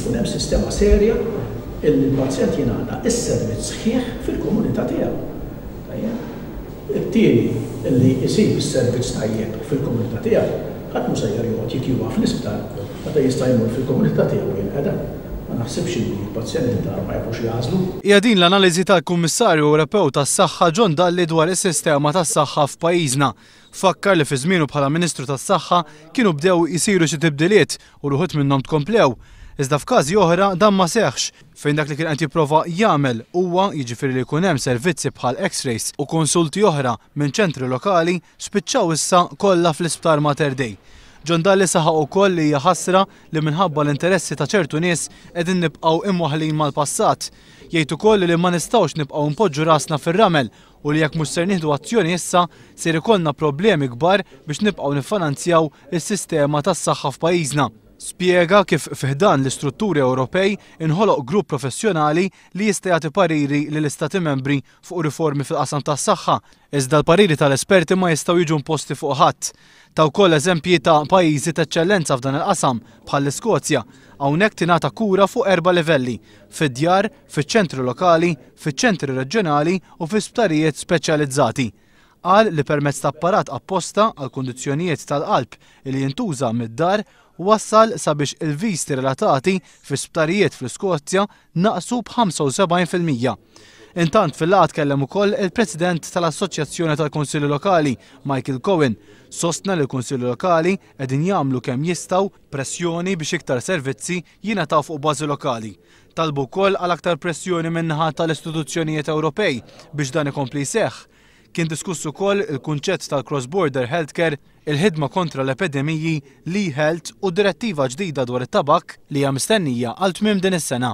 tkun hemm sistema serja illi l-pazjent jingħata is-servizz sħiħ fil-komunità tiegħu. It-tieni illi jsib is-servizz tajjeb fil-komunità tiegħu, ħadd mhu sejjer joqgħod jitjuwa fl-isptar meta jista' jmur fil-komunità tiegħu jinqeda. Ma naħsibx li l-pazjenti tagħna ma jafux jażlu. Hija din l-analiżi tal-Kummissarju Ewropew tas-Saħħa John Dalli dwar is-sistema tas-saħħa f'pajjiżna. Fakkar li fi żmienu bħala Ministru tas-Saħħa kienu bdew isiru xi tibdiliet u ruħut minnhom tkomplew. Iżda f'każi oħra dan ma seħħx fejn dak li kien qed jipprova jagħmel huwa jiġifieri li jkun hemm servizzi bħal X-rays u konsulti oħra minn ċentri lokali spiċċaw issa kollha fl-Isptar Mater Dei. John Dalli saħaq ukoll li hija ħasra li minħabba l-interessi ta' ċertu nies qegħdin nibqgħu imwaħħlin mal-passat. Jgħid ukoll li ma nistgħux nibqgħu npoġġu rasna fir-ramel u li jekk mhux ser nieħdu azzjoni issa ser ikollna problemi kbar biex nibqgħu niffinanzjaw is-sistema tas-saħħa f'pajjiżna. Spjega kif fiħdan l-istrutturi Ewropej inħoloq grupp professjonali li jista' jagħti pariri lill-Istati membri fuq riformi fil-qasam tas-saħħa, iżda l-pariri tal-esperti ma jistgħu jiġu imposti fuq ħadd. Taw ukoll eżempji ta' pajjiżi ta' eċċellenza f'dan il-qasam bħall-Iskozja. Hawnhekk tingħata kura fuq 4 livelli: fid-djar, fiċ-ċentri lokali, fiċ-ċentri reġjonali u fi sptarijiet speċjalizzati. Qal li permezz ta' apparat apposta għal kundizzjonijiet tal-qalb li jintuża mid-dar wassal sabiex il-visti relatati fi sptarijiet fl-Iskozja naqsu b'75%. Intant fil-laqgħa tkellem ukoll il-President tal-Assoċjazzjoni tal-Kunsilli Lokali, Michael Cohen, sostna li l-Kunsilli Lokali qegħdin jagħmlu kemm jistgħu pressjoni biex iktar servizzi jingħataw fuq bażi lokali. Talbu wkoll għal aktar pressjoni min-naħa tal-istituzzjonijiet Ewropej biex dan ikompli jseħħ. Kien diskuss ukoll il-kunċett tal-cross-border healthcare, il-ħidma kontra l-epidemiji, l-e-health u direttiva ġdida dwar it-tabak li hija mistennija għal tmiem din is-sena.